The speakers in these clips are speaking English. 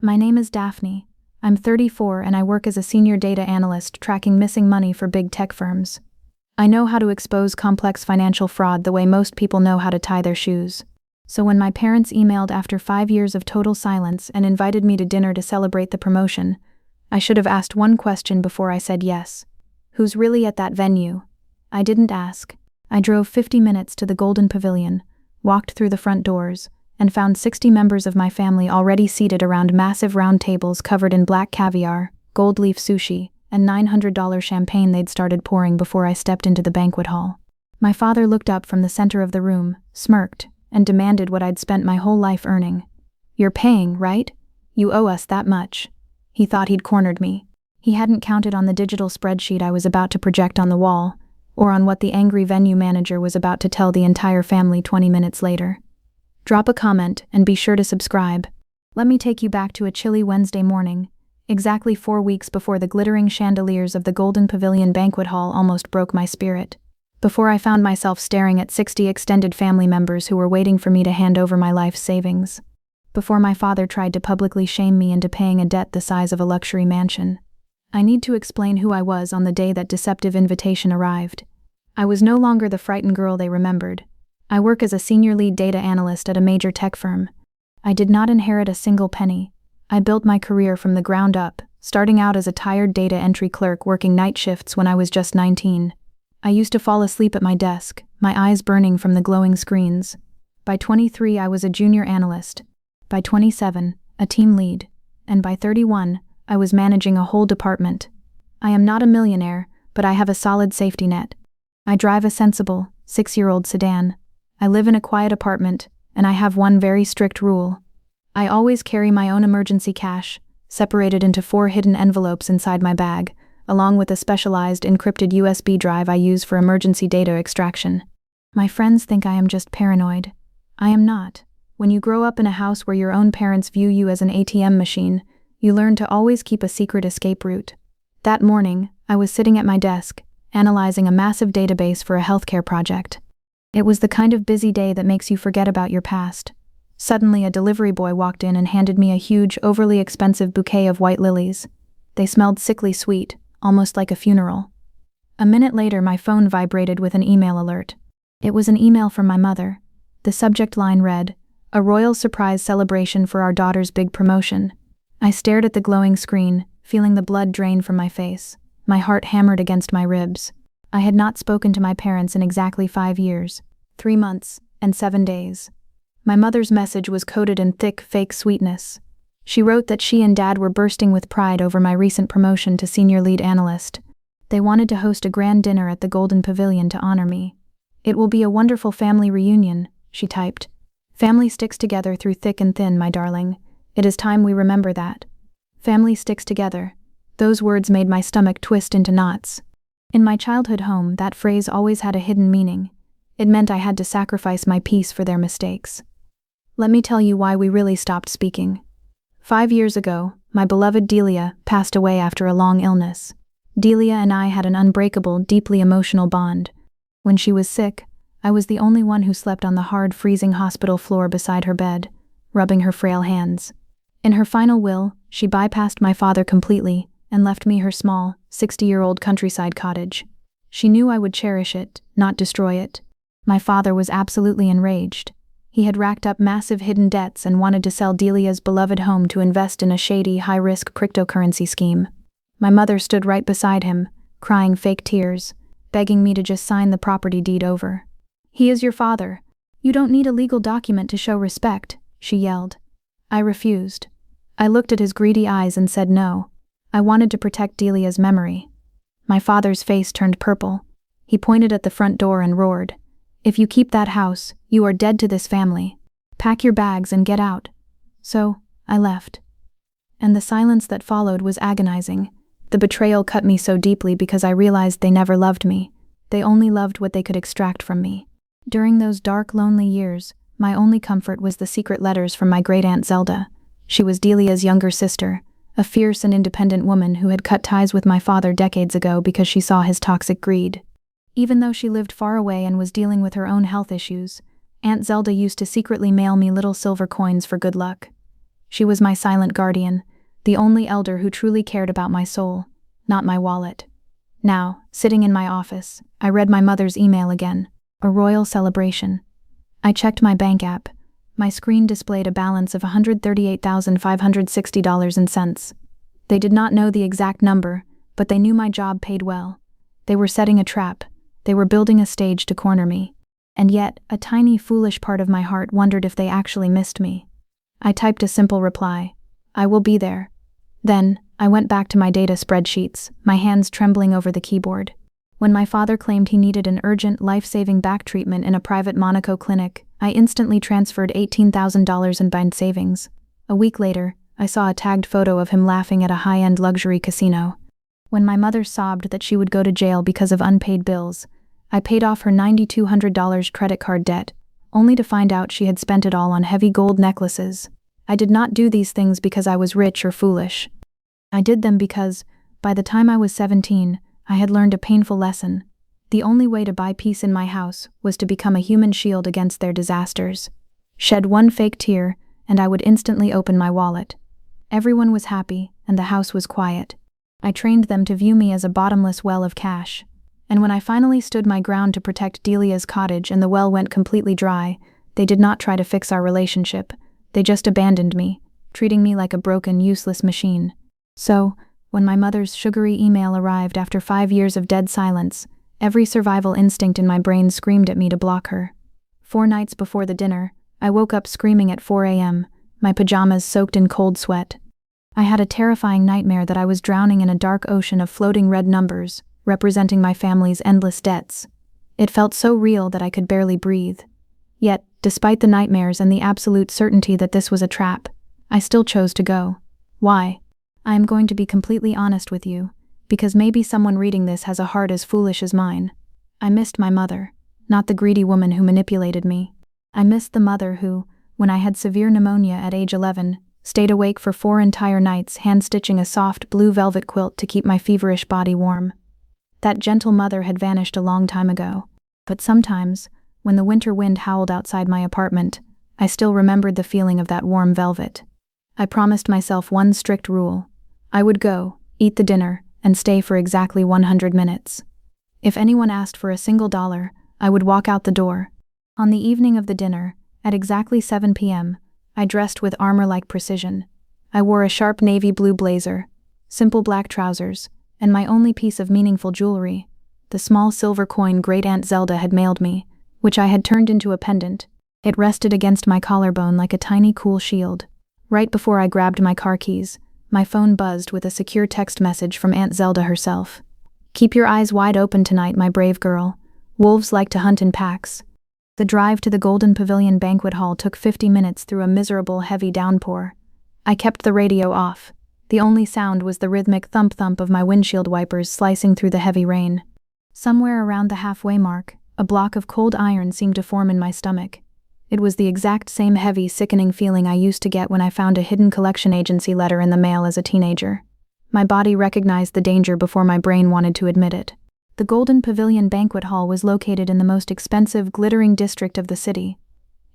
My name is Daphne. I'm 34 and I work as a senior data analyst tracking missing money for big tech firms. I know how to expose complex financial fraud the way most people know how to tie their shoes. So when my parents emailed after 5 years of total silence and invited me to dinner to celebrate the promotion, I should have asked one question before I said yes. Who's really at that venue? I didn't ask. I drove 50 minutes to the Golden Pavilion, walked through the front doors, and found 60 members of my family already seated around massive round tables covered in black caviar, gold leaf sushi, and $900 champagne they'd started pouring before I stepped into the banquet hall. My father looked up from the center of the room, smirked, and demanded what I'd spent my whole life earning. "You're paying, right? You owe us that much." He thought he'd cornered me. He hadn't counted on the digital spreadsheet I was about to project on the wall, or on what the angry venue manager was about to tell the entire family 20 minutes later. Drop a comment and be sure to subscribe. Let me take you back to a chilly Wednesday morning, exactly 4 weeks before the glittering chandeliers of the Golden Pavilion banquet hall almost broke my spirit. Before I found myself staring at 60 extended family members who were waiting for me to hand over my life's savings. Before my father tried to publicly shame me into paying a debt the size of a luxury mansion. I need to explain who I was on the day that deceptive invitation arrived. I was no longer the frightened girl they remembered. I work as a senior lead data analyst at a major tech firm. I did not inherit a single penny. I built my career from the ground up, starting out as a tired data entry clerk working night shifts when I was just 19. I used to fall asleep at my desk, my eyes burning from the glowing screens. By 23, I was a junior analyst. By 27, a team lead. And by 31, I was managing a whole department. I am not a millionaire, but I have a solid safety net. I drive a sensible, 6-year-old sedan. I live in a quiet apartment, and I have one very strict rule. I always carry my own emergency cash, separated into 4 hidden envelopes inside my bag, along with a specialized encrypted USB drive I use for emergency data extraction. My friends think I am just paranoid. I am not. When you grow up in a house where your own parents view you as an ATM machine, you learn to always keep a secret escape route. That morning, I was sitting at my desk, analyzing a massive database for a healthcare project. It was the kind of busy day that makes you forget about your past. Suddenly, a delivery boy walked in and handed me a huge, overly expensive bouquet of white lilies. They smelled sickly sweet, almost like a funeral. A minute later, my phone vibrated with an email alert. It was an email from my mother. The subject line read, "A royal surprise celebration for our daughter's big promotion." I stared at the glowing screen, feeling the blood drain from my face. My heart hammered against my ribs. I had not spoken to my parents in exactly 5 years, 3 months, and 7 days. My mother's message was coded in thick, fake sweetness. She wrote that she and Dad were bursting with pride over my recent promotion to senior lead analyst. They wanted to host a grand dinner at the Golden Pavilion to honor me. "It will be a wonderful family reunion," she typed. "Family sticks together through thick and thin, my darling. It is time we remember that. Family sticks together." Those words made my stomach twist into knots. In my childhood home, that phrase always had a hidden meaning. It meant I had to sacrifice my peace for their mistakes. Let me tell you why we really stopped speaking. 5 years ago, my beloved Delia passed away after a long illness. Delia and I had an unbreakable, deeply emotional bond. When she was sick, I was the only one who slept on the hard, freezing hospital floor beside her bed, rubbing her frail hands. In her final will, she bypassed my father completely and left me her small, 60-year-old countryside cottage. She knew I would cherish it, not destroy it. My father was absolutely enraged. He had racked up massive hidden debts and wanted to sell Delia's beloved home to invest in a shady, high-risk cryptocurrency scheme. My mother stood right beside him, crying fake tears, begging me to just sign the property deed over. "He is your father. You don't need a legal document to show respect," she yelled. I refused. I looked at his greedy eyes and said no. I wanted to protect Delia's memory. My father's face turned purple. He pointed at the front door and roared, "If you keep that house, you are dead to this family. Pack your bags and get out." So, I left. And the silence that followed was agonizing. The betrayal cut me so deeply because I realized they never loved me. They only loved what they could extract from me. During those dark, lonely years, my only comfort was the secret letters from my great-aunt Zelda. She was Delia's younger sister, a fierce and independent woman who had cut ties with my father decades ago because she saw his toxic greed. Even though she lived far away and was dealing with her own health issues, Aunt Zelda used to secretly mail me little silver coins for good luck. She was my silent guardian, the only elder who truly cared about my soul, not my wallet. Now, sitting in my office, I read my mother's email again, a royal celebration. I checked my bank app. My screen displayed a balance of $138,560. They did not know the exact number, but they knew my job paid well. They were setting a trap. They were building a stage to corner me. And yet, a tiny foolish part of my heart wondered if they actually missed me. I typed a simple reply. I will be there. Then, I went back to my data spreadsheets, my hands trembling over the keyboard. When my father claimed he needed an urgent, life-saving back treatment in a private Monaco clinic, I instantly transferred $18,000 in bind savings. A week later, I saw a tagged photo of him laughing at a high-end luxury casino. When my mother sobbed that she would go to jail because of unpaid bills, I paid off her $9,200 credit card debt, only to find out she had spent it all on heavy gold necklaces. I did not do these things because I was rich or foolish. I did them because, by the time I was 17, I had learned a painful lesson. The only way to buy peace in my house was to become a human shield against their disasters. Shed one fake tear, and I would instantly open my wallet. Everyone was happy, and the house was quiet. I trained them to view me as a bottomless well of cash. And when I finally stood my ground to protect Delia's cottage and the well went completely dry, they did not try to fix our relationship. They just abandoned me, treating me like a broken, useless machine. So, when my mother's sugary email arrived after 5 years of dead silence, every survival instinct in my brain screamed at me to block her. 4 nights before the dinner, I woke up screaming at 4 a.m., my pajamas soaked in cold sweat. I had a terrifying nightmare that I was drowning in a dark ocean of floating red numbers, representing my family's endless debts. It felt so real that I could barely breathe. Yet, despite the nightmares and the absolute certainty that this was a trap, I still chose to go. Why? I am going to be completely honest with you, because maybe someone reading this has a heart as foolish as mine. I missed my mother, not the greedy woman who manipulated me. I missed the mother who, when I had severe pneumonia at age 11, stayed awake for 4 entire nights hand-stitching a soft blue velvet quilt to keep my feverish body warm. That gentle mother had vanished a long time ago, but sometimes, when the winter wind howled outside my apartment, I still remembered the feeling of that warm velvet. I promised myself one strict rule. I would go, eat the dinner, and stay for exactly 100 minutes. If anyone asked for a single dollar, I would walk out the door. On the evening of the dinner, at exactly 7 p.m., I dressed with armor-like precision. I wore a sharp navy blue blazer, simple black trousers, and my only piece of meaningful jewelry, the small silver coin Great-Aunt Zelda had mailed me, which I had turned into a pendant. It rested against my collarbone like a tiny cool shield. Right before I grabbed my car keys, my phone buzzed with a secure text message from Aunt Zelda herself. "Keep your eyes wide open tonight, my brave girl. Wolves like to hunt in packs." The drive to the Golden Pavilion banquet hall took 50 minutes through a miserable, heavy downpour. I kept the radio off. The only sound was the rhythmic thump-thump of my windshield wipers slicing through the heavy rain. Somewhere around the halfway mark, a block of cold iron seemed to form in my stomach. It was the exact same heavy, sickening feeling I used to get when I found a hidden collection agency letter in the mail as a teenager. My body recognized the danger before my brain wanted to admit it. The Golden Pavilion banquet hall was located in the most expensive, glittering district of the city.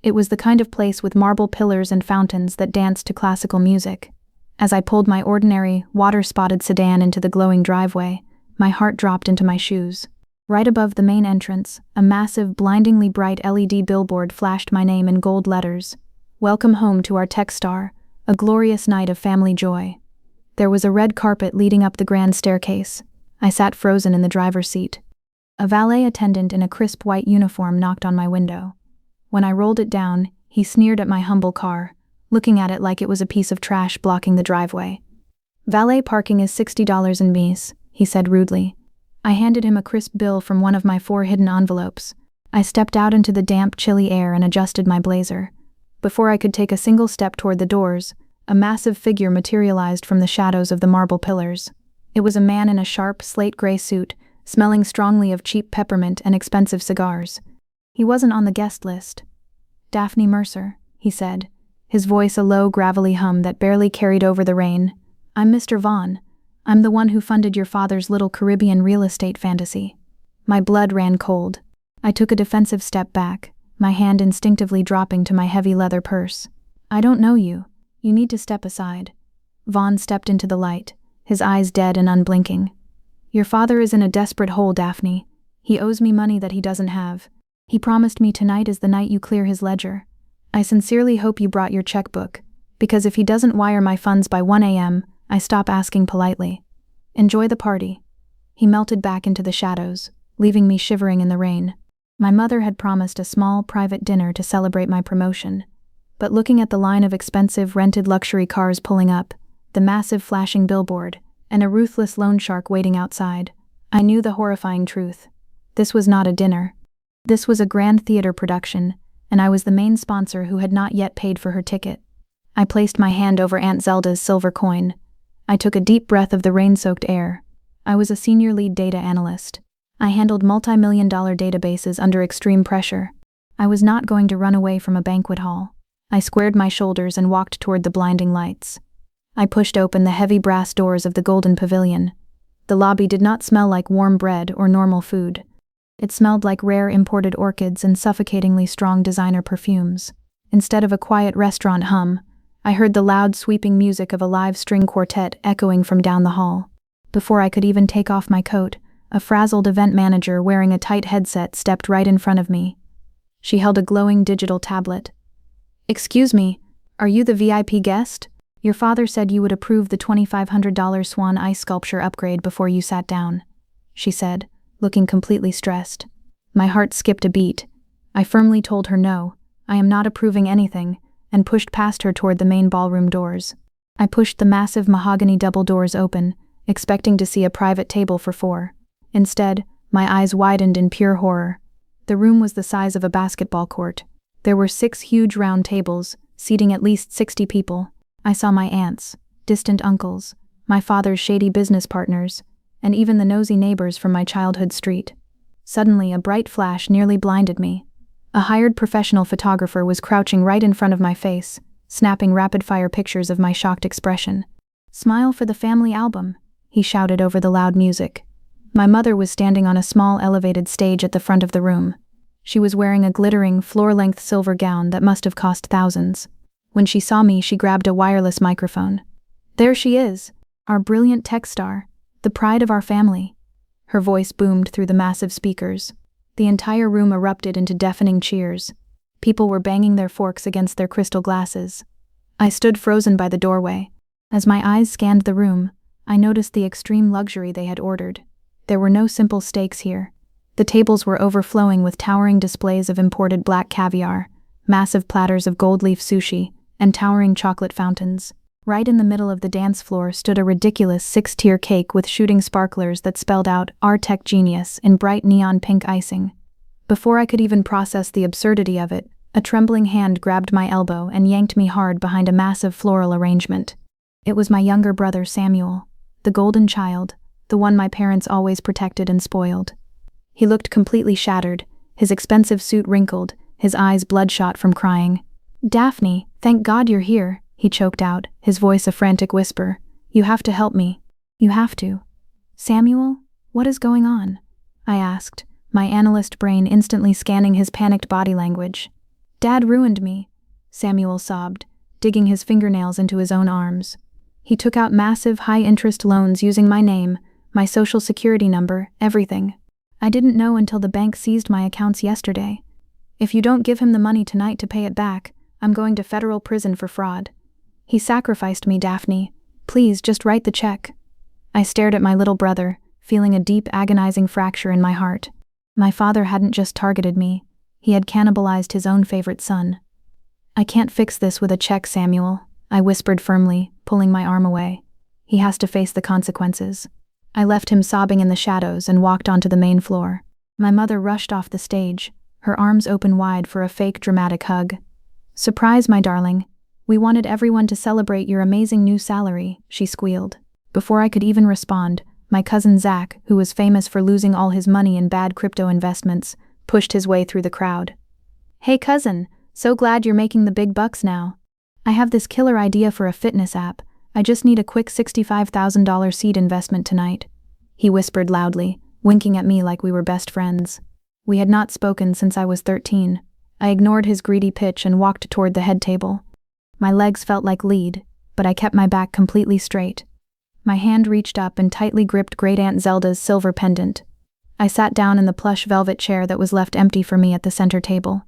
It was the kind of place with marble pillars and fountains that danced to classical music. As I pulled my ordinary, water-spotted sedan into the glowing driveway, my heart dropped into my shoes. Right above the main entrance, a massive, blindingly bright LED billboard flashed my name in gold letters. "Welcome home to our tech star, a glorious night of family joy." There was a red carpet leading up the grand staircase. I sat frozen in the driver's seat. A valet attendant in a crisp white uniform knocked on my window. When I rolled it down, he sneered at my humble car, looking at it like it was a piece of trash blocking the driveway. "Valet parking is $60 in Mies," he said rudely. I handed him a crisp bill from one of my 4 hidden envelopes. I stepped out into the damp, chilly air and adjusted my blazer. Before I could take a single step toward the doors, a massive figure materialized from the shadows of the marble pillars. It was a man in a sharp, slate-gray suit, smelling strongly of cheap peppermint and expensive cigars. He wasn't on the guest list. "Daphne Mercer," he said, his voice a low, gravelly hum that barely carried over the rain. "I'm Mr. Vaughn. I'm the one who funded your father's little Caribbean real estate fantasy." My blood ran cold. I took a defensive step back, my hand instinctively dropping to my heavy leather purse. "I don't know you. You need to step aside. Vaughn stepped into the light, his eyes dead and unblinking. Your father is in a desperate hole, Daphne. He owes me money that he doesn't have. He promised me tonight is the night you clear his ledger. I sincerely hope you brought your checkbook, because if he doesn't wire my funds by 1 a.m., I stop asking politely. Enjoy the party. He melted back into the shadows, leaving me shivering in the rain. My mother had promised a small, private dinner to celebrate my promotion, but looking at the line of expensive, rented luxury cars pulling up, the massive flashing billboard, and a ruthless loan shark waiting outside, I knew the horrifying truth. This was not a dinner. This was a grand theater production, and I was the main sponsor who had not yet paid for her ticket. I placed my hand over Aunt Zelda's silver coin. I took a deep breath of the rain-soaked air. I was a senior lead data analyst. I handled multi-million-dollar databases under extreme pressure. I was not going to run away from a banquet hall. I squared my shoulders and walked toward the blinding lights. I pushed open the heavy brass doors of the Golden Pavilion. The lobby did not smell like warm bread or normal food. It smelled like rare imported orchids and suffocatingly strong designer perfumes. Instead of a quiet restaurant hum, I heard the loud sweeping music of a live string quartet echoing from down the hall. Before I could even take off my coat, a frazzled event manager wearing a tight headset stepped right in front of me. She held a glowing digital tablet. "Excuse me, are you the VIP guest? Your father said you would approve the $2,500 swan ice sculpture upgrade before you sat down," she said, looking completely stressed. My heart skipped a beat. I firmly told her no, I am not approving anything, and pushed past her toward the main ballroom doors. I pushed the massive mahogany double doors open, expecting to see a private table for 4. Instead, my eyes widened in pure horror. The room was the size of a basketball court. There were 6 huge round tables, seating at least 60 people. I saw my aunts, distant uncles, my father's shady business partners, and even the nosy neighbors from my childhood street. Suddenly, a bright flash nearly blinded me. A hired professional photographer was crouching right in front of my face, snapping rapid-fire pictures of my shocked expression. "Smile for the family album," he shouted over the loud music. My mother was standing on a small elevated stage at the front of the room. She was wearing a glittering, floor-length silver gown that must have cost thousands. When she saw me, she grabbed a wireless microphone. "There she is, our brilliant tech star, the pride of our family." Her voice boomed through the massive speakers. The entire room erupted into deafening cheers. People were banging their forks against their crystal glasses. I stood frozen by the doorway. As my eyes scanned the room, I noticed the extreme luxury they had ordered. There were no simple steaks here. The tables were overflowing with towering displays of imported black caviar, massive platters of gold leaf sushi, and towering chocolate fountains. Right in the middle of the dance floor stood a ridiculous 6-tier cake with shooting sparklers that spelled out "Our Tech Genius" in bright neon pink icing. Before I could even process the absurdity of it, a trembling hand grabbed my elbow and yanked me hard behind a massive floral arrangement. It was my younger brother Samuel, the golden child, the one my parents always protected and spoiled. He looked completely shattered, his expensive suit wrinkled, his eyes bloodshot from crying. "Daphne, thank God you're here," he choked out, his voice a frantic whisper. "You have to help me. You have to." "Samuel, what is going on?" I asked, my analyst brain instantly scanning his panicked body language. "Dad ruined me," Samuel sobbed, digging his fingernails into his own arms. "He took out massive, high-interest loans using my name, my social security number, everything. I didn't know until the bank seized my accounts yesterday. If you don't give him the money tonight to pay it back, I'm going to federal prison for fraud. He sacrificed me, Daphne. Please, just write the check." I stared at my little brother, feeling a deep, agonizing fracture in my heart. My father hadn't just targeted me, he had cannibalized his own favorite son. "I can't fix this with a check, Samuel," I whispered firmly, pulling my arm away. "He has to face the consequences." I left him sobbing in the shadows and walked onto the main floor. My mother rushed off the stage, her arms open wide for a fake dramatic hug. "Surprise, my darling. We wanted everyone to celebrate your amazing new salary," she squealed. Before I could even respond, my cousin Zach, who was famous for losing all his money in bad crypto investments, pushed his way through the crowd. "Hey cousin, so glad you're making the big bucks now. I have this killer idea for a fitness app. I just need a quick $65,000 seed investment tonight," he whispered loudly, winking at me like we were best friends. We had not spoken since I was 13. I ignored his greedy pitch and walked toward the head table. My legs felt like lead, but I kept my back completely straight. My hand reached up and tightly gripped Great Aunt Zelda's silver pendant. I sat down in the plush velvet chair that was left empty for me at the center table.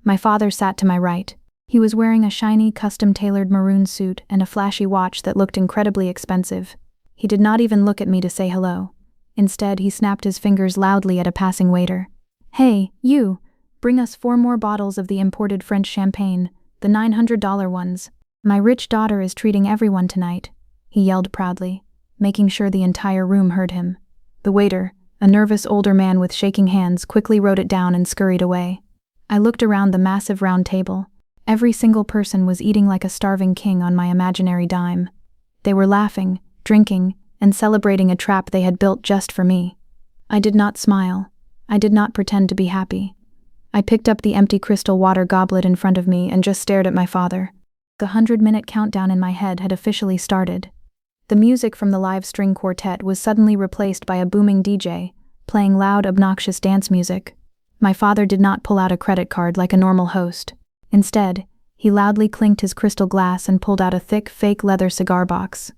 My father sat to my right. He was wearing a shiny, custom-tailored maroon suit and a flashy watch that looked incredibly expensive. He did not even look at me to say hello. Instead, he snapped his fingers loudly at a passing waiter. "Hey, you! Bring us 4 more bottles of the imported French champagne, the $900 ones. My rich daughter is treating everyone tonight," he yelled proudly, making sure the entire room heard him. The waiter, a nervous older man with shaking hands, quickly wrote it down and scurried away. I looked around the massive round table. Every single person was eating like a starving king on my imaginary dime. They were laughing, drinking, and celebrating a trap they had built just for me. I did not smile. I did not pretend to be happy. I picked up the empty crystal water goblet in front of me and just stared at my father. The 100-minute countdown in my head had officially started. The music from the live string quartet was suddenly replaced by a booming DJ, playing loud, obnoxious dance music. My father did not pull out a credit card like a normal host. Instead, he loudly clinked his crystal glass and pulled out a thick, fake leather cigar box.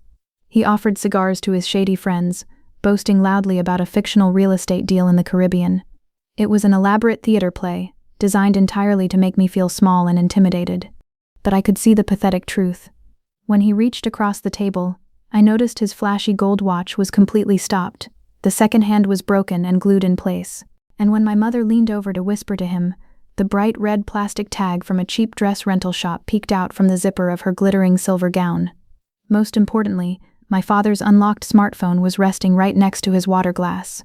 He offered cigars to his shady friends, boasting loudly about a fictional real estate deal in the Caribbean. It was an elaborate theater play, designed entirely to make me feel small and intimidated. But I could see the pathetic truth. When he reached across the table, I noticed his flashy gold watch was completely stopped. The second hand was broken and glued in place. And when my mother leaned over to whisper to him, the bright red plastic tag from a cheap dress rental shop peeked out from the zipper of her glittering silver gown. Most importantly, my father's unlocked smartphone was resting right next to his water glass.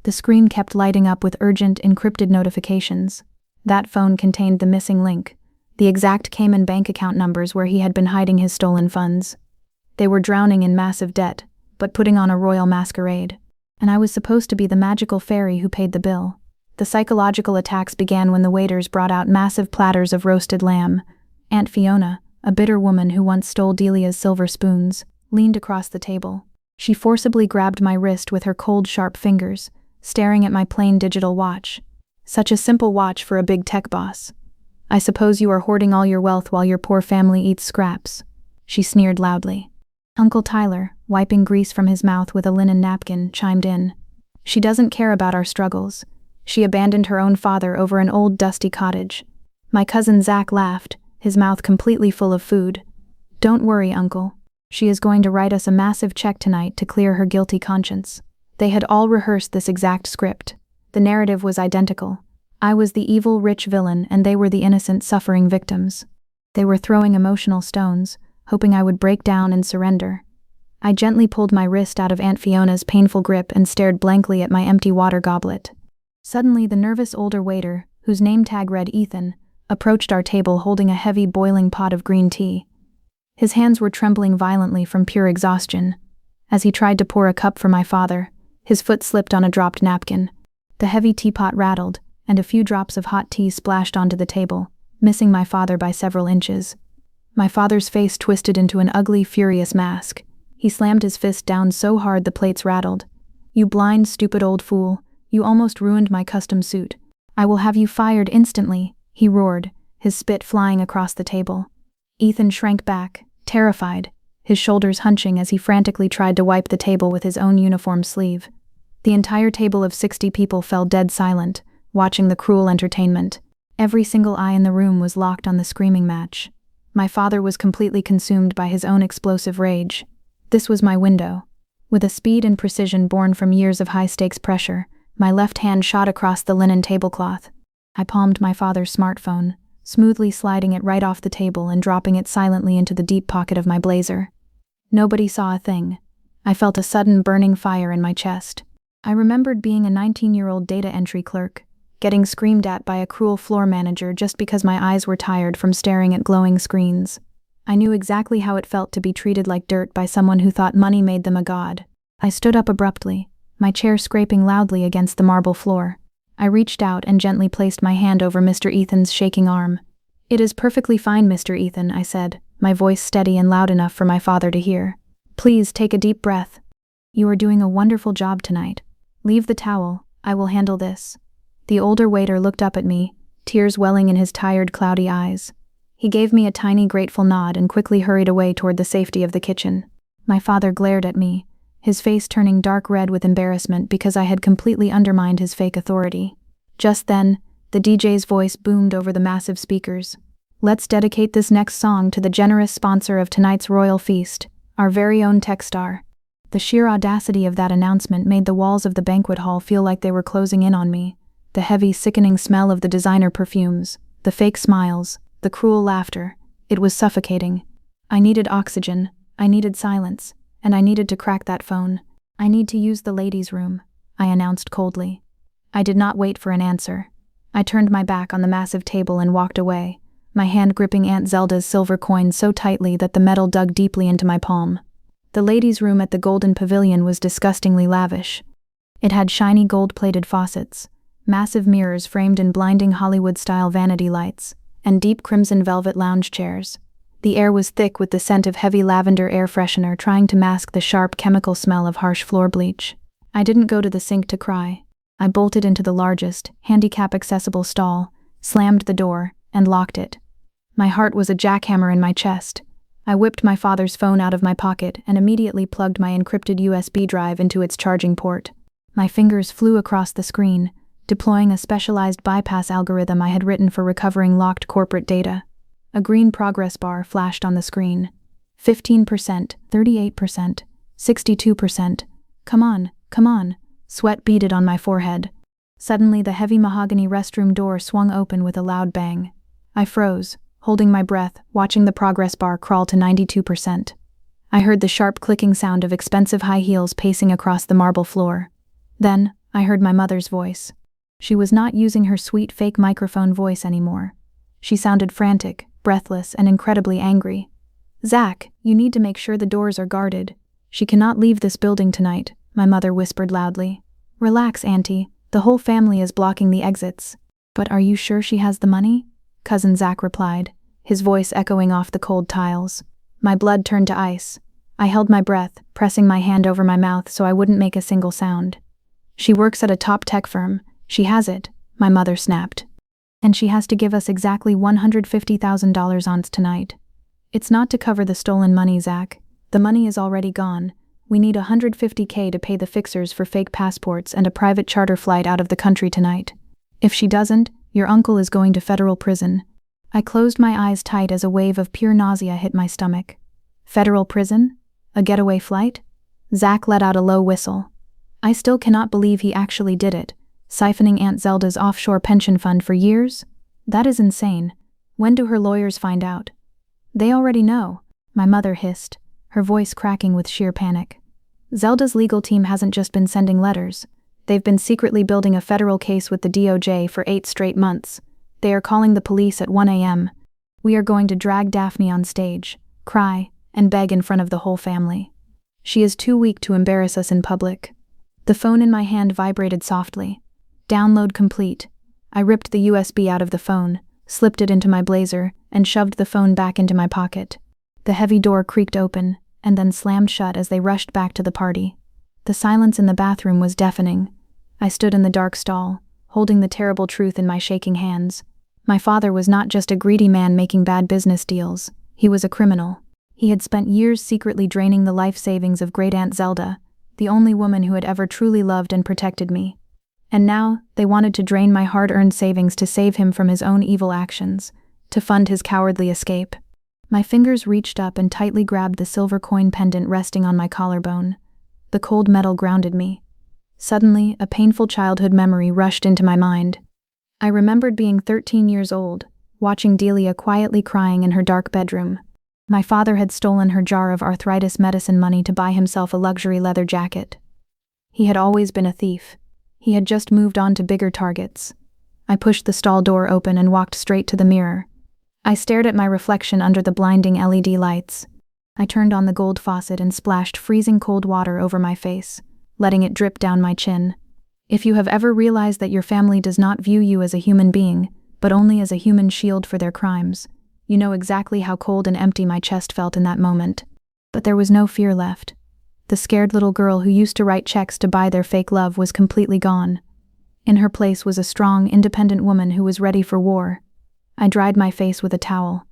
The screen kept lighting up with urgent, encrypted notifications. That phone contained the missing link, the exact Cayman bank account numbers where he had been hiding his stolen funds. They were drowning in massive debt, but putting on a royal masquerade. And I was supposed to be the magical fairy who paid the bill. The psychological attacks began when the waiters brought out massive platters of roasted lamb. Aunt Fiona, a bitter woman who once stole Delia's silver spoons, leaned across the table. She forcibly grabbed my wrist with her cold, sharp fingers, staring at my plain digital watch. Such a simple watch for a big tech boss. "I suppose you are hoarding all your wealth while your poor family eats scraps," she sneered loudly. Uncle Tyler, wiping grease from his mouth with a linen napkin, chimed in. "She doesn't care about our struggles. She abandoned her own father over an old dusty cottage." My cousin Zach laughed, his mouth completely full of food. "Don't worry, Uncle. She is going to write us a massive check tonight to clear her guilty conscience." They had all rehearsed this exact script. The narrative was identical. I was the evil, rich villain, and they were the innocent, suffering victims. They were throwing emotional stones, hoping I would break down and surrender. I gently pulled my wrist out of Aunt Fiona's painful grip and stared blankly at my empty water goblet. Suddenly, the nervous older waiter, whose name tag read Ethan, approached our table holding a heavy boiling pot of green tea. His hands were trembling violently from pure exhaustion. As he tried to pour a cup for my father, his foot slipped on a dropped napkin. The heavy teapot rattled, and a few drops of hot tea splashed onto the table, missing my father by several inches. My father's face twisted into an ugly, furious mask. He slammed his fist down so hard the plates rattled. "You blind, stupid old fool. You almost ruined my custom suit. I will have you fired instantly," he roared, his spit flying across the table. Ethan shrank back, terrified, his shoulders hunching as he frantically tried to wipe the table with his own uniform sleeve. The entire table of 60 people fell dead silent, watching the cruel entertainment. Every single eye in the room was locked on the screaming match. My father was completely consumed by his own explosive rage. This was my window. With a speed and precision born from years of high-stakes pressure, my left hand shot across the linen tablecloth. I palmed my father's smartphone, smoothly sliding it right off the table and dropping it silently into the deep pocket of my blazer. Nobody saw a thing. I felt a sudden burning fire in my chest. I remembered being a 19-year-old data entry clerk, getting screamed at by a cruel floor manager just because my eyes were tired from staring at glowing screens. I knew exactly how it felt to be treated like dirt by someone who thought money made them a god. I stood up abruptly, my chair scraping loudly against the marble floor. I reached out and gently placed my hand over Mr. Ethan's shaking arm. "It is perfectly fine, Mr. Ethan," I said, my voice steady and loud enough for my father to hear. "Please take a deep breath. You are doing a wonderful job tonight. Leave the towel, I will handle this." The older waiter looked up at me, tears welling in his tired, cloudy eyes. He gave me a tiny grateful nod and quickly hurried away toward the safety of the kitchen. My father glared at me, his face turning dark red with embarrassment because I had completely undermined his fake authority. Just then, the DJ's voice boomed over the massive speakers. Let's dedicate this next song to the generous sponsor of tonight's royal feast, our very own Techstar. The sheer audacity of that announcement made the walls of the banquet hall feel like they were closing in on me. The heavy, sickening smell of the designer perfumes, the fake smiles, the cruel laughter. It was suffocating. I needed oxygen, I needed silence, and I needed to crack that phone. I need to use the ladies' room, I announced coldly. I did not wait for an answer. I turned my back on the massive table and walked away, my hand gripping Aunt Zelda's silver coin so tightly that the metal dug deeply into my palm. The ladies' room at the Golden Pavilion was disgustingly lavish. It had shiny gold-plated faucets, massive mirrors framed in blinding Hollywood-style vanity lights, and deep crimson velvet lounge chairs. The air was thick with the scent of heavy lavender air freshener trying to mask the sharp chemical smell of harsh floor bleach. I didn't go to the sink to cry. I bolted into the largest, handicap-accessible stall, slammed the door, and locked it. My heart was a jackhammer in my chest. I whipped my father's phone out of my pocket and immediately plugged my encrypted USB drive into its charging port. My fingers flew across the screen, deploying a specialized bypass algorithm I had written for recovering locked corporate data. A green progress bar flashed on the screen. 15%, 38%, 62%. Come on. Sweat beaded on my forehead. Suddenly the heavy mahogany restroom door swung open with a loud bang. I froze, holding my breath, watching the progress bar crawl to 92%. I heard the sharp clicking sound of expensive high heels pacing across the marble floor. Then, I heard my mother's voice. She was not using her sweet fake microphone voice anymore. She sounded frantic, breathless, and incredibly angry. "Zach, you need to make sure the doors are guarded. She cannot leave this building tonight," my mother whispered loudly. "Relax, Auntie. The whole family is blocking the exits." "But are you sure she has the money?" Cousin Zach replied, his voice echoing off the cold tiles. My blood turned to ice. I held my breath, pressing my hand over my mouth so I wouldn't make a single sound. "She works at a top tech firm. She has it," my mother snapped. "And she has to give us exactly $150,000 on tonight. It's not to cover the stolen money, Zach. The money is already gone. We need $150K to pay the fixers for fake passports and a private charter flight out of the country tonight. If she doesn't, your uncle is going to federal prison." I closed my eyes tight as a wave of pure nausea hit my stomach. Federal prison? A getaway flight? Zach let out a low whistle. I still cannot believe he actually did it, siphoning Aunt Zelda's offshore pension fund for years? That is insane. When do her lawyers find out? "They already know," my mother hissed, her voice cracking with sheer panic. "Zelda's legal team hasn't just been sending letters. They've been secretly building a federal case with the DOJ for 8 straight months. They are calling the police at 1 a.m. We are going to drag Daphne on stage, cry, and beg in front of the whole family. She is too weak to embarrass us in public." The phone in my hand vibrated softly. Download complete. I ripped the USB out of the phone, slipped it into my blazer, and shoved the phone back into my pocket. The heavy door creaked open, and then slammed shut as they rushed back to the party. The silence in the bathroom was deafening. I stood in the dark stall, holding the terrible truth in my shaking hands. My father was not just a greedy man making bad business deals. He was a criminal. He had spent years secretly draining the life savings of Great Aunt Zelda, the only woman who had ever truly loved and protected me. And now, they wanted to drain my hard-earned savings to save him from his own evil actions, to fund his cowardly escape. My fingers reached up and tightly grabbed the silver coin pendant resting on my collarbone. The cold metal grounded me. Suddenly, a painful childhood memory rushed into my mind. I remembered being 13 years old, watching Delia quietly crying in her dark bedroom. My father had stolen her jar of arthritis medicine money to buy himself a luxury leather jacket. He had always been a thief. He had just moved on to bigger targets. I pushed the stall door open and walked straight to the mirror. I stared at my reflection under the blinding LED lights. I turned on the gold faucet and splashed freezing cold water over my face, letting it drip down my chin. If you have ever realized that your family does not view you as a human being, but only as a human shield for their crimes, you know exactly how cold and empty my chest felt in that moment. But there was no fear left. The scared little girl who used to write checks to buy their fake love was completely gone. In her place was a strong, independent woman who was ready for war. I dried my face with a towel.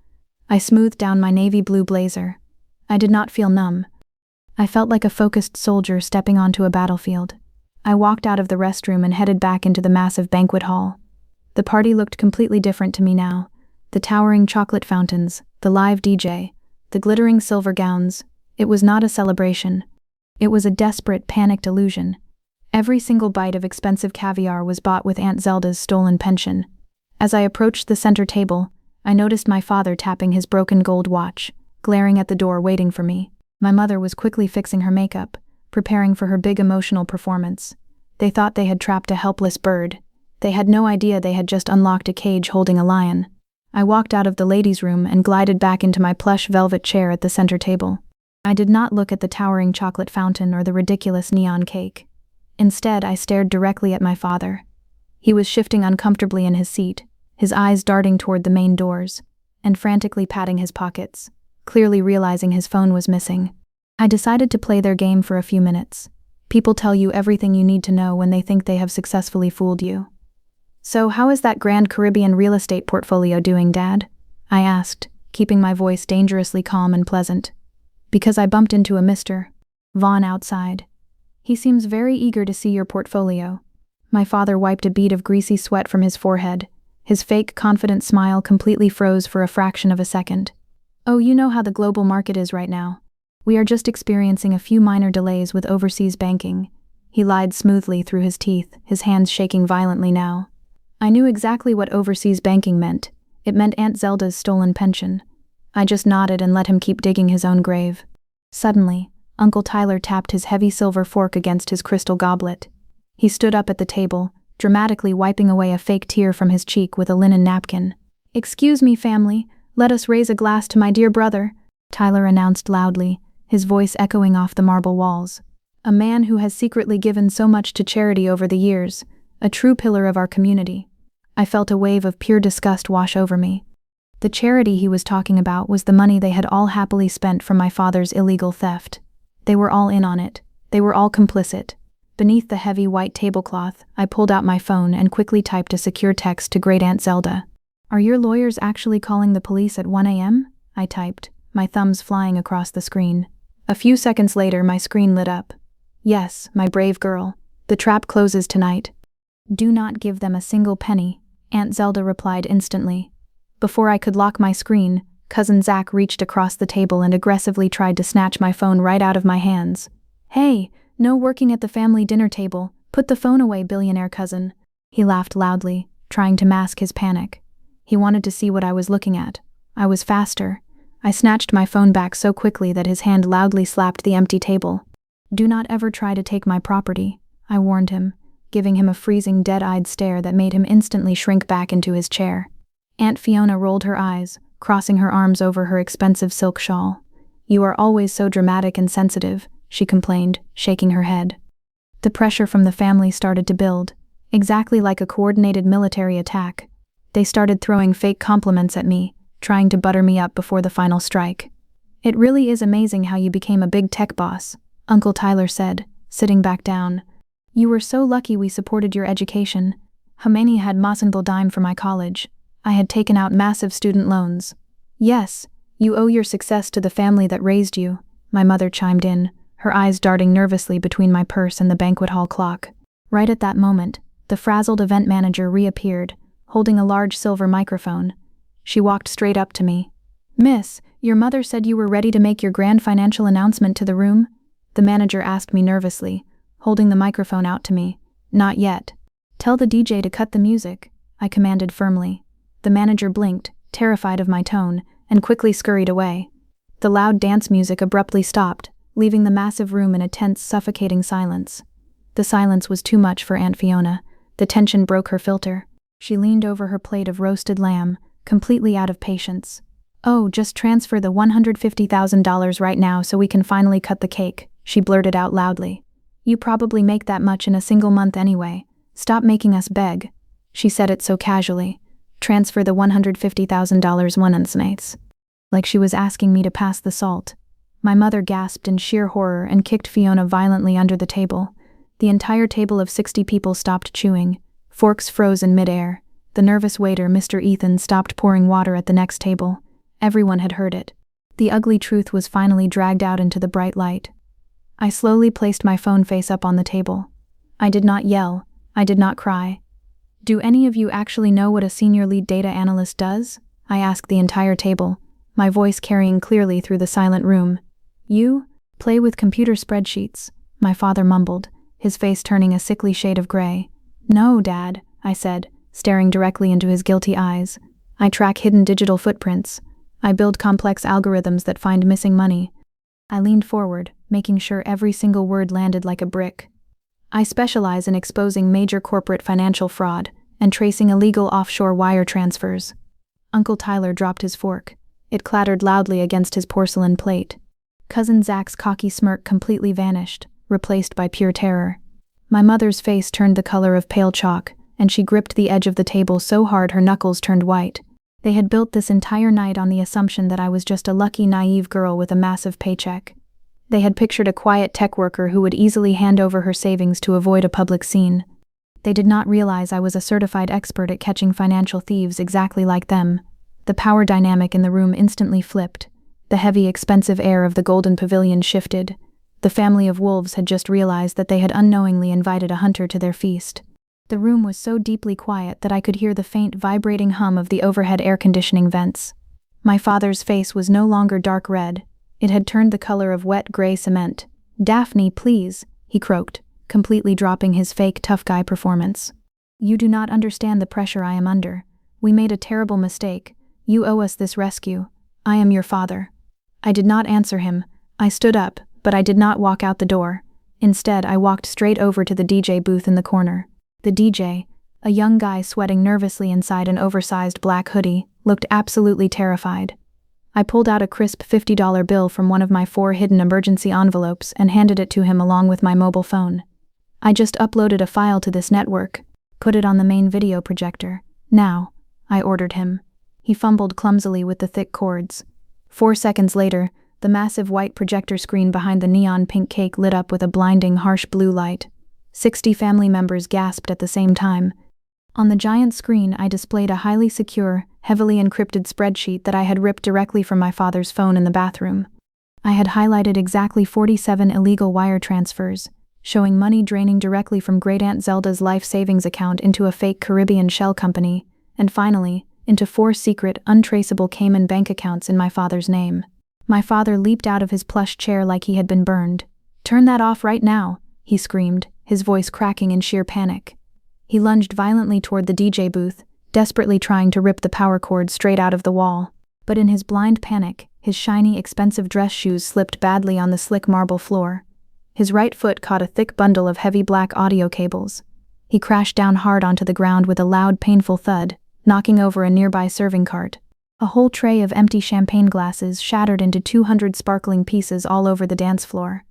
I smoothed down my navy blue blazer. I did not feel numb. I felt like a focused soldier stepping onto a battlefield. I walked out of the restroom and headed back into the massive banquet hall. The party looked completely different to me now. The towering chocolate fountains, the live DJ, the glittering silver gowns. It was not a celebration. It was a desperate, panicked illusion. Every single bite of expensive caviar was bought with Aunt Zelda's stolen pension. As I approached the center table, I noticed my father tapping his broken gold watch, glaring at the door waiting for me. My mother was quickly fixing her makeup, preparing for her big emotional performance. They thought they had trapped a helpless bird. They had no idea they had just unlocked a cage holding a lion. I walked out of the ladies' room and glided back into my plush velvet chair at the center table. I did not look at the towering chocolate fountain or the ridiculous neon cake. Instead, I stared directly at my father. He was shifting uncomfortably in his seat, his eyes darting toward the main doors, and frantically patting his pockets, clearly realizing his phone was missing. I decided to play their game for a few minutes. People tell you everything you need to know when they think they have successfully fooled you. "So how is that Grand Caribbean real estate portfolio doing, Dad?" I asked, keeping my voice dangerously calm and pleasant. "Because I bumped into a Mr. Vaughn outside. He seems very eager to see your portfolio." My father wiped a bead of greasy sweat from his forehead. His fake, confident smile completely froze for a fraction of a second. "Oh, you know how the global market is right now. We are just experiencing a few minor delays with overseas banking." He lied smoothly through his teeth, his hands shaking violently now. I knew exactly what overseas banking meant. It meant Aunt Zelda's stolen pension. I just nodded and let him keep digging his own grave. Suddenly, Uncle Tyler tapped his heavy silver fork against his crystal goblet. He stood up at the table, dramatically wiping away a fake tear from his cheek with a linen napkin. "Excuse me, family, let us raise a glass to my dear brother," Tyler announced loudly, his voice echoing off the marble walls. "A man who has secretly given so much to charity over the years, a true pillar of our community." I felt a wave of pure disgust wash over me. The charity he was talking about was the money they had all happily spent from my father's illegal theft. They were all in on it. They were all complicit. Beneath the heavy white tablecloth, I pulled out my phone and quickly typed a secure text to Great Aunt Zelda. "Are your lawyers actually calling the police at 1 a.m.? I typed, my thumbs flying across the screen. A few seconds later, my screen lit up. "Yes, my brave girl. The trap closes tonight." "Do not give them a single penny," Aunt Zelda replied instantly. Before I could lock my screen, Cousin Zach reached across the table and aggressively tried to snatch my phone right out of my hands. "Hey, no working at the family dinner table. Put the phone away, billionaire cousin." He laughed loudly, trying to mask his panic. He wanted to see what I was looking at. I was faster. I snatched my phone back so quickly that his hand loudly slapped the empty table. "Do not ever try to take my property," I warned him, giving him a freezing, dead-eyed stare that made him instantly shrink back into his chair. Aunt Fiona rolled her eyes, crossing her arms over her expensive silk shawl. "You are always so dramatic and sensitive," she complained, shaking her head. The pressure from the family started to build, exactly like a coordinated military attack. They started throwing fake compliments at me, trying to butter me up before the final strike. "It really is amazing how you became a big tech boss," Uncle Tyler said, sitting back down. "You were so lucky we supported your education. Khomeini had Mosenbel dime for my college. I had taken out massive student loans." "Yes, you owe your success to the family that raised you," my mother chimed in, her eyes darting nervously between my purse and the banquet hall clock. Right at that moment, the frazzled event manager reappeared, holding a large silver microphone. She walked straight up to me. "Miss, your mother said you were ready to make your grand financial announcement to the room?" The manager asked me nervously, holding the microphone out to me. "Not yet. Tell the DJ to cut the music," I commanded firmly. The manager blinked, terrified of my tone, and quickly scurried away. The loud dance music abruptly stopped, leaving the massive room in a tense, suffocating silence. The silence was too much for Aunt Fiona. The tension broke her filter. She leaned over her plate of roasted lamb, completely out of patience. "Oh, just transfer the $150,000 right now so we can finally cut the cake," she blurted out loudly. "You probably make that much in a single month anyway. Stop making us beg." She said it so casually. Transfer the $150,000 once nights. Like she was asking me to pass the salt. My mother gasped in sheer horror and kicked Fiona violently under the table. The entire table of 60 people stopped chewing. Forks froze in midair. The nervous waiter, Mr. Ethan, stopped pouring water at the next table. Everyone had heard it. The ugly truth was finally dragged out into the bright light. I slowly placed my phone face up on the table. I did not yell. I did not cry. Do any of you actually know what a senior lead data analyst does? I asked the entire table, my voice carrying clearly through the silent room. You? Play with computer spreadsheets, my father mumbled, his face turning a sickly shade of gray. No, Dad, I said, staring directly into his guilty eyes. I track hidden digital footprints. I build complex algorithms that find missing money. I leaned forward, making sure every single word landed like a brick. I specialize in exposing major corporate financial fraud and tracing illegal offshore wire transfers. Uncle Tyler dropped his fork. It clattered loudly against his porcelain plate. Cousin Zach's cocky smirk completely vanished, replaced by pure terror. My mother's face turned the color of pale chalk, and she gripped the edge of the table so hard her knuckles turned white. They had built this entire night on the assumption that I was just a lucky, naive girl with a massive paycheck. They had pictured a quiet tech worker who would easily hand over her savings to avoid a public scene. They did not realize I was a certified expert at catching financial thieves exactly like them. The power dynamic in the room instantly flipped. The heavy, expensive air of the Golden Pavilion shifted. The family of wolves had just realized that they had unknowingly invited a hunter to their feast. The room was so deeply quiet that I could hear the faint, vibrating hum of the overhead air conditioning vents. My father's face was no longer dark red. It had turned the color of wet gray cement. "Daphne, please," he croaked, completely dropping his fake tough guy performance. "You do not understand the pressure I am under. We made a terrible mistake. You owe us this rescue. I am your father." I did not answer him. I stood up, but I did not walk out the door. Instead, I walked straight over to the DJ booth in the corner. The DJ, a young guy sweating nervously inside an oversized black hoodie, looked absolutely terrified. I pulled out a crisp $50 bill from one of my 4 hidden emergency envelopes and handed it to him along with my mobile phone. "I just uploaded a file to this network. Put it on the main video projector. Now," I ordered him. He fumbled clumsily with the thick cords. 4 seconds later, the massive white projector screen behind the neon pink cake lit up with a blinding, harsh blue light. 60 family members gasped at the same time. On the giant screen, I displayed a highly secure, heavily encrypted spreadsheet that I had ripped directly from my father's phone in the bathroom. I had highlighted exactly 47 illegal wire transfers, showing money draining directly from Great-Aunt Zelda's life savings account into a fake Caribbean shell company, and finally, into 4 secret, untraceable Cayman bank accounts in my father's name. My father leaped out of his plush chair like he had been burned. "Turn that off right now," he screamed, his voice cracking in sheer panic. He lunged violently toward the DJ booth, desperately trying to rip the power cord straight out of the wall. But in his blind panic, his shiny, expensive dress shoes slipped badly on the slick marble floor. His right foot caught a thick bundle of heavy black audio cables. He crashed down hard onto the ground with a loud, painful thud, knocking over a nearby serving cart. A whole tray of empty champagne glasses shattered into 200 sparkling pieces all over the dance floor.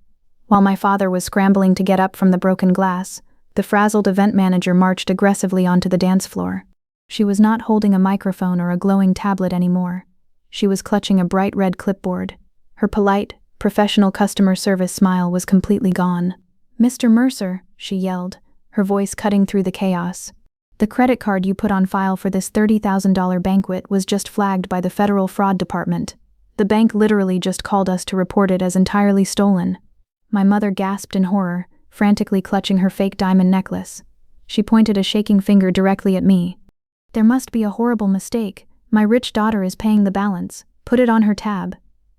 While my father was scrambling to get up from the broken glass, the frazzled event manager marched aggressively onto the dance floor. She was not holding a microphone or a glowing tablet anymore. She was clutching a bright red clipboard. Her polite, professional customer service smile was completely gone. "Mr. Mercer," she yelled, her voice cutting through the chaos. "The credit card you put on file for this $30,000 banquet was just flagged by the Federal Fraud Department. The bank literally just called us to report it as entirely stolen." My mother gasped in horror, frantically clutching her fake diamond necklace. She pointed a shaking finger directly at me. "There must be a horrible mistake. My rich daughter is paying the balance. Put it on her tab."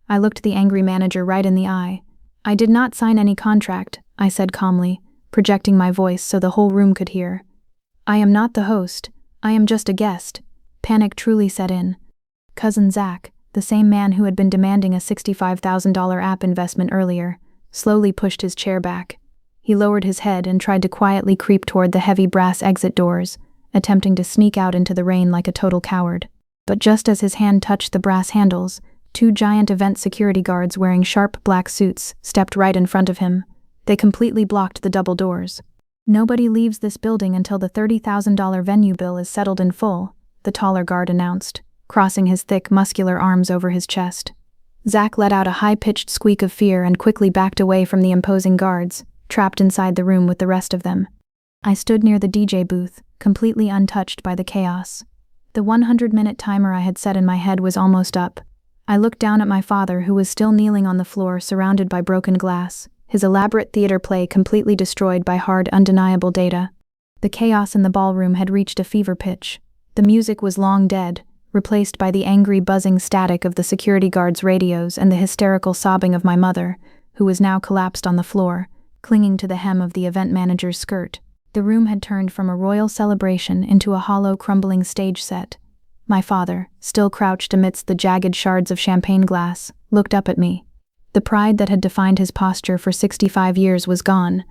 I looked the angry manager right in the eye. "I did not sign any contract," I said calmly, projecting my voice so the whole room could hear. "I am not the host. I am just a guest." Panic truly set in. Cousin Zach, the same man who had been demanding a $65,000 app investment earlier, slowly pushed his chair back. He lowered his head and tried to quietly creep toward the heavy brass exit doors, attempting to sneak out into the rain like a total coward. But just as his hand touched the brass handles, 2 giant event security guards wearing sharp black suits stepped right in front of him. They completely blocked the double doors. "Nobody leaves this building until the $30,000 venue bill is settled in full," the taller guard announced, crossing his thick, muscular arms over his chest. Zach let out a high-pitched squeak of fear and quickly backed away from the imposing guards, trapped inside the room with the rest of them. I stood near the DJ booth, completely untouched by the chaos. The 100-minute timer I had set in my head was almost up. I looked down at my father, who was still kneeling on the floor, surrounded by broken glass, his elaborate theater play completely destroyed by hard, undeniable data. The chaos in the ballroom had reached a fever pitch. The music was long dead, replaced by the angry buzzing static of the security guards' radios and the hysterical sobbing of my mother, who was now collapsed on the floor, clinging to the hem of the event manager's skirt. The room had turned from a royal celebration into a hollow, crumbling stage set. My father, still crouched amidst the jagged shards of champagne glass, looked up at me. The pride that had defined his posture for 65 years was gone.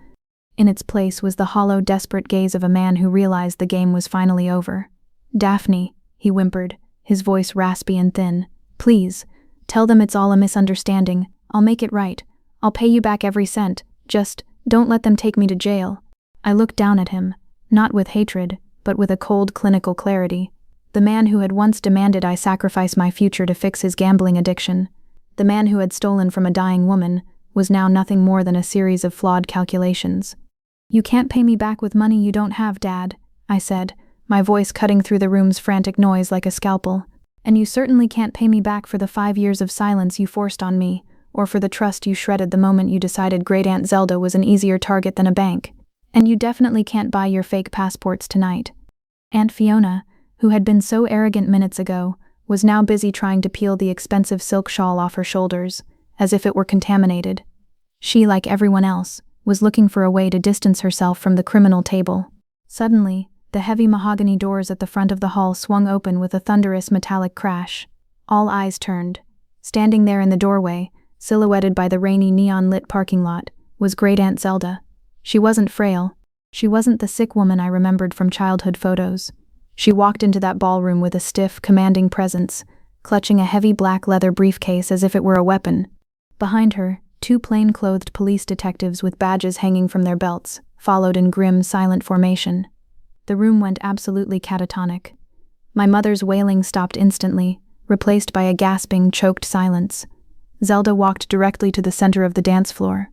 In its place was the hollow, desperate gaze of a man who realized the game was finally over. "Daphne," he whimpered, his voice raspy and thin. "Please, tell them it's all a misunderstanding. I'll make it right. I'll pay you back every cent. Just, don't let them take me to jail." I looked down at him, not with hatred, but with a cold, clinical clarity. The man who had once demanded I sacrifice my future to fix his gambling addiction, the man who had stolen from a dying woman, was now nothing more than a series of flawed calculations. "You can't pay me back with money you don't have, Dad," I said, my voice cutting through the room's frantic noise like a scalpel. "And you certainly can't pay me back for the 5 years of silence you forced on me, or for the trust you shredded the moment you decided Great Aunt Zelda was an easier target than a bank. And you definitely can't buy your fake passports tonight." Aunt Fiona, who had been so arrogant minutes ago, was now busy trying to peel the expensive silk shawl off her shoulders, as if it were contaminated. She, like everyone else, was looking for a way to distance herself from the criminal table. Suddenly, the heavy mahogany doors at the front of the hall swung open with a thunderous metallic crash. All eyes turned. Standing there in the doorway, silhouetted by the rainy neon-lit parking lot, was Great Aunt Zelda. She wasn't frail. She wasn't the sick woman I remembered from childhood photos. She walked into that ballroom with a stiff, commanding presence, clutching a heavy black leather briefcase as if it were a weapon. Behind her, 2 plain-clothed police detectives with badges hanging from their belts followed in grim, silent formation. The room went absolutely catatonic. My mother's wailing stopped instantly, replaced by a gasping, choked silence. Zelda walked directly to the center of the dance floor.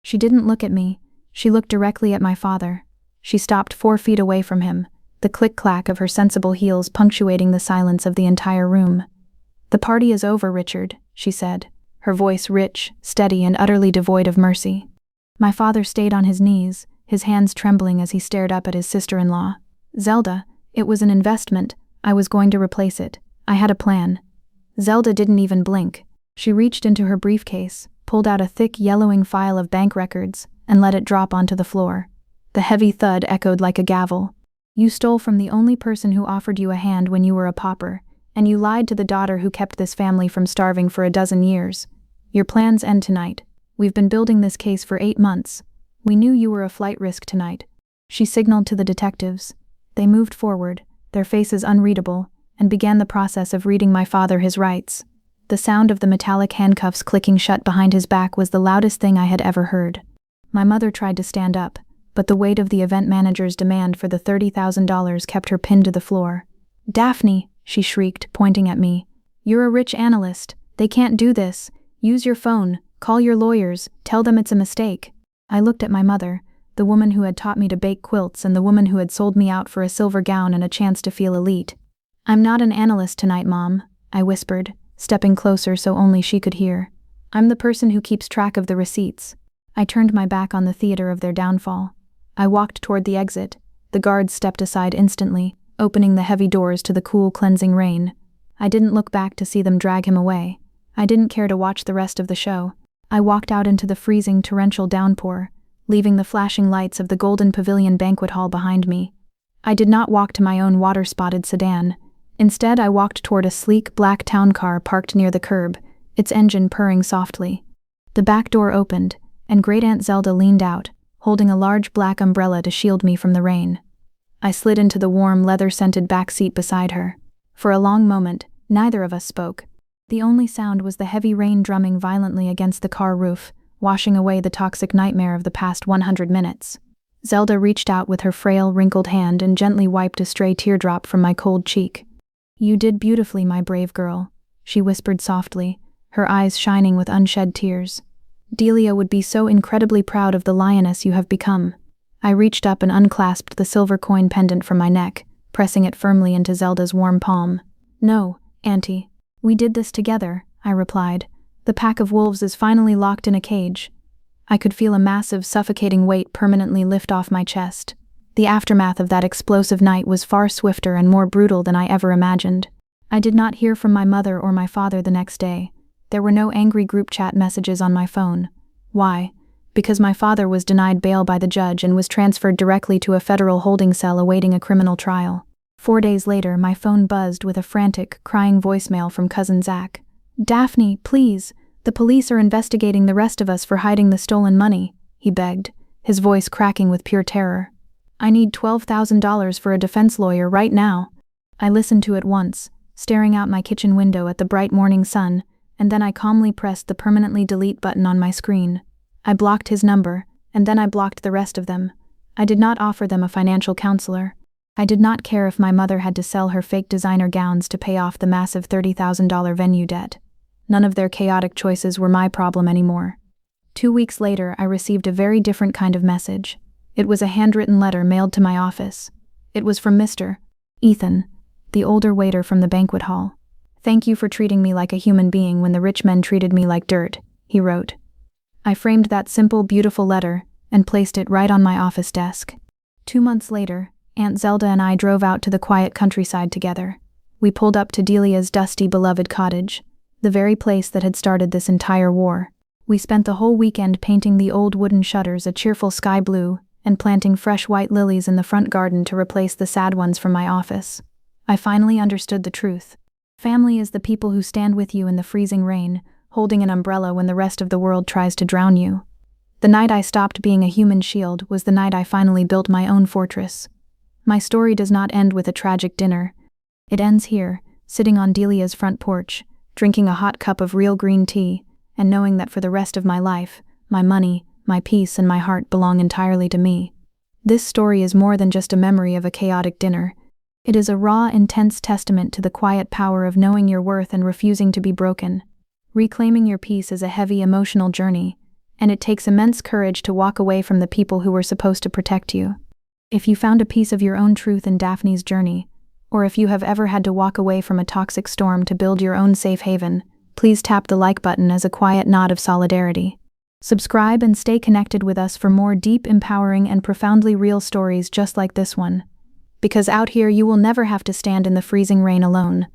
She didn't look at me. She looked directly at my father. She stopped 4 feet away from him, the click-clack of her sensible heels punctuating the silence of the entire room. "The party is over, Richard," she said, her voice rich, steady, and utterly devoid of mercy. My father stayed on his knees, his hands trembling as he stared up at his sister-in-law. "Zelda, it was an investment. I was going to replace it. I had a plan." Zelda didn't even blink. She reached into her briefcase, pulled out a thick, yellowing file of bank records, and let it drop onto the floor. The heavy thud echoed like a gavel. "You stole from the only person who offered you a hand when you were a pauper, and you lied to the daughter who kept this family from starving for a dozen years. Your plans end tonight. We've been building this case for 8 months. We knew you were a flight risk tonight." She signaled to the detectives. They moved forward, their faces unreadable, and began the process of reading my father his rights. The sound of the metallic handcuffs clicking shut behind his back was the loudest thing I had ever heard. My mother tried to stand up, but the weight of the event manager's demand for the $30,000 kept her pinned to the floor. "Daphne," she shrieked, pointing at me. "You're a rich analyst. They can't do this. Use your phone, call your lawyers, tell them it's a mistake." I looked at my mother, the woman who had taught me to bake quilts and the woman who had sold me out for a silver gown and a chance to feel elite. "I'm not an analyst tonight, Mom," I whispered, stepping closer so only she could hear. "I'm the person who keeps track of the receipts." I turned my back on the theater of their downfall. I walked toward the exit. The guards stepped aside instantly, opening the heavy doors to the cool, cleansing rain. I didn't look back to see them drag him away. I didn't care to watch the rest of the show. I walked out into the freezing, torrential downpour, leaving the flashing lights of the Golden Pavilion banquet hall behind me. I did not walk to my own water-spotted sedan. Instead, I walked toward a sleek, black town car parked near the curb, its engine purring softly. The back door opened, and Great Aunt Zelda leaned out, holding a large black umbrella to shield me from the rain. I slid into the warm, leather-scented back seat beside her. For a long moment, neither of us spoke. The only sound was the heavy rain drumming violently against the car roof, washing away the toxic nightmare of the past 100 minutes. Zelda reached out with her frail, wrinkled hand and gently wiped a stray teardrop from my cold cheek. "You did beautifully, my brave girl," she whispered softly, her eyes shining with unshed tears. "Delia would be so incredibly proud of the lioness you have become." I reached up and unclasped the silver coin pendant from my neck, pressing it firmly into Zelda's warm palm. "No, Auntie. We did this together," I replied. The pack of wolves is finally locked in a cage. I could feel a massive, suffocating weight permanently lift off my chest. The aftermath of that explosive night was far swifter and more brutal than I ever imagined. I did not hear from my mother or my father the next day. There were no angry group chat messages on my phone. Why? Because my father was denied bail by the judge and was transferred directly to a federal holding cell awaiting a criminal trial. 4 days later, my phone buzzed with a frantic, crying voicemail from cousin Zach. "Daphne, please. The police are investigating the rest of us for hiding the stolen money," he begged, his voice cracking with pure terror. "I need $12,000 for a defense lawyer right now." I listened to it once, staring out my kitchen window at the bright morning sun, and then I calmly pressed the permanently delete button on my screen. I blocked his number, and then I blocked the rest of them. I did not offer them a financial counselor. I did not care if my mother had to sell her fake designer gowns to pay off the massive $30,000 venue debt. None of their chaotic choices were my problem anymore. 2 weeks later, I received a very different kind of message. It was a handwritten letter mailed to my office. It was from Mr. Ethan, the older waiter from the banquet hall. "Thank you for treating me like a human being when the rich men treated me like dirt," he wrote. I framed that simple, beautiful letter and placed it right on my office desk. 2 months later, Aunt Zelda and I drove out to the quiet countryside together. We pulled up to Delia's dusty, beloved cottage, the very place that had started this entire war. We spent the whole weekend painting the old wooden shutters a cheerful sky blue and planting fresh white lilies in the front garden to replace the sad ones from my office. I finally understood the truth. Family is the people who stand with you in the freezing rain, holding an umbrella when the rest of the world tries to drown you. The night I stopped being a human shield was the night I finally built my own fortress. My story does not end with a tragic dinner. It ends here, sitting on Delia's front porch, drinking a hot cup of real green tea, and knowing that for the rest of my life, my money, my peace, and my heart belong entirely to me. This story is more than just a memory of a chaotic dinner. It is a raw, intense testament to the quiet power of knowing your worth and refusing to be broken. Reclaiming your peace is a heavy emotional journey, and it takes immense courage to walk away from the people who were supposed to protect you. If you found a piece of your own truth in Daphne's journey, or if you have ever had to walk away from a toxic storm to build your own safe haven, please tap the like button as a quiet nod of solidarity. Subscribe and stay connected with us for more deep, empowering, and profoundly real stories just like this one. Because out here you will never have to stand in the freezing rain alone.